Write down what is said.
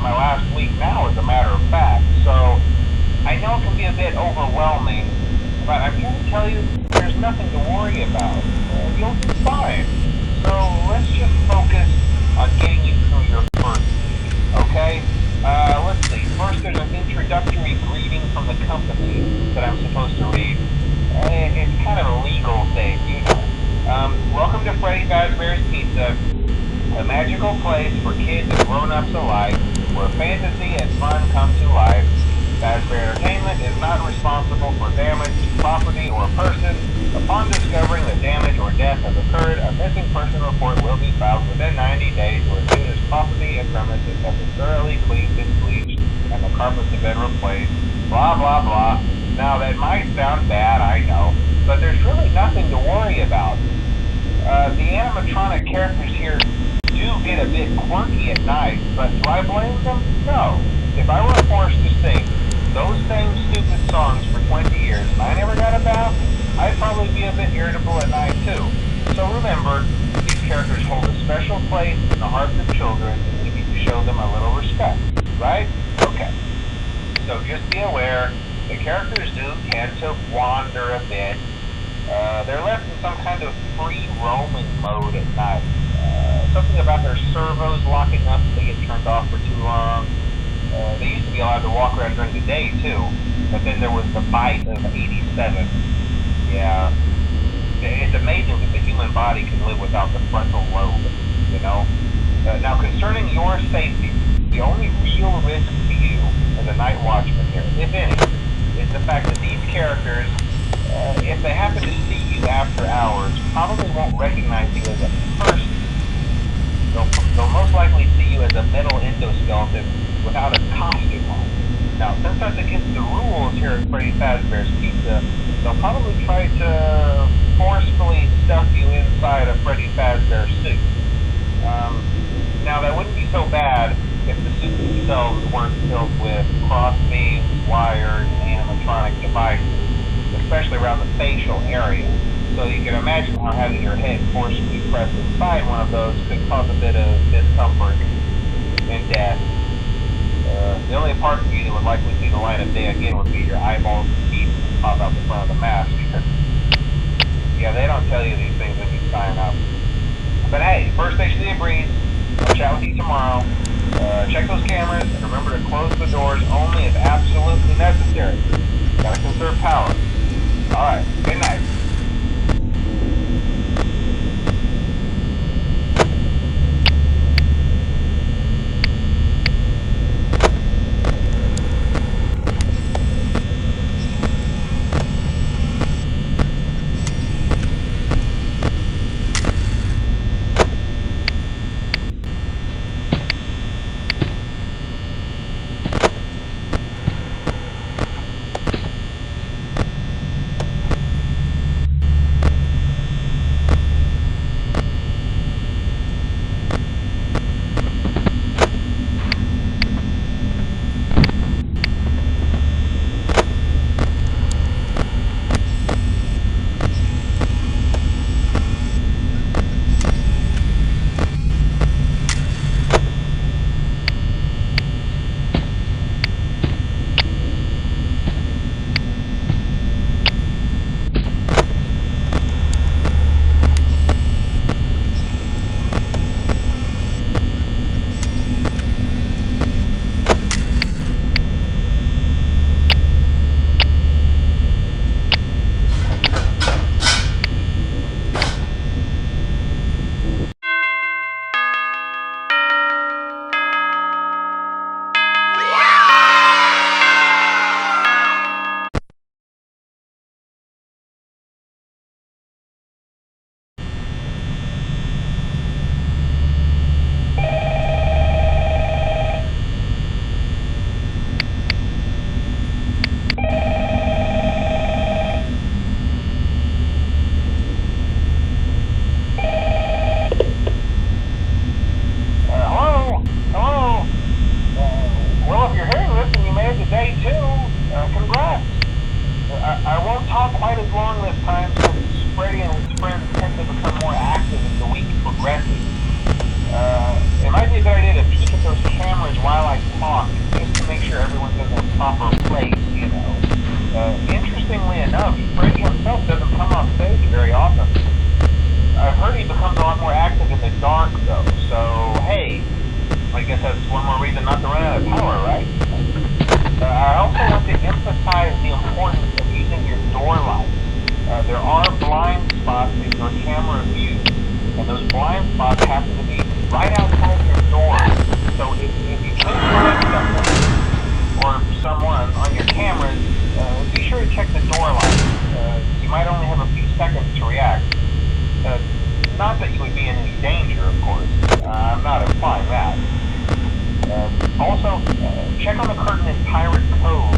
my last week now, as a matter of fact. So I know it can be a bit overwhelming, but I'm here to tell you there's nothing to worry about. You'll be fine. So let's just focus on getting you through your first week, okay? Let's see. First, there's an introductory greeting from the company that I'm supposed to read. It's kind of a legal thing, you know. Welcome to Freddy Fazbear's Pizza, a magical place for kids and grown-ups alike, where fantasy and fun come to life. Fazbear Entertainment is not responsible for damage to property or person. Upon discovering that damage or death has occurred, a missing person report will be filed within 90 days, or as soon as property and premises have been thoroughly cleaned and bleached and the carpets have been replaced. Blah, blah, blah. Now, that might sound bad, I know, but there's really nothing to worry about. The animatronic characters here do get a bit quirky at night, but do I blame them? No. If I were forced to sing those same stupid songs for 20 years and I never got a bath, I'd probably be a bit irritable at night too. So remember, these characters hold a special place in the hearts of children, and we need to show them a little respect, right? Okay. So just be aware, the characters do tend to wander a bit. They're left in some kind of free roaming mode at night. Something about their servos locking up if they get turned off for too long. They used to be allowed to walk around during the day too, but then there was the bite of 87. Yeah, it's amazing that the human body can live without the frontal lobe, you know? Now concerning your safety, the only real risk to you as a night watchman here, if any, is the fact that these characters, if they happen to see you after hours, probably won't recognize you as a person. They'll most likely see you as a metal endoskeleton without a costume on. Now, since that's against the rules here at Freddy Fazbear's Pizza, they'll probably try to forcefully stuff you inside a Freddy Fazbear suit. Now, that wouldn't be so bad if the suits themselves weren't filled with cross beams, wires, and animatronic devices, especially around the facial area. So you can imagine how having your head forcibly pressed inside one of those could cause a bit of discomfort and death. The only part of you that would likely see the light of day again would be your eyeballs and teeth that pop out the front of the mask. Yeah, they don't tell you these things when you sign up. But hey, first station of the breeze. I'll chat with you tomorrow. Check those cameras and remember to close the doors only if absolutely necessary. Gotta conserve power. Alright, good night. It might be a good idea to peek at those cameras while I proper place, you know. Interestingly enough, Freddy himself doesn't come on stage very often. I've heard he becomes a lot more active in the dark, though, so hey, I guess that's one more reason not to run out of power, right? I also want to emphasize the importance of using your door lights. There are blind spots in your camera view, and those blind spots happen to be right outside your door. So if you can't find someone or someone on your cameras, be sure to check the door lights. You might only have a few seconds to react. Not that you would be in any danger, of course. I'm not implying that. Also, check on the curtain in Pirate Cove.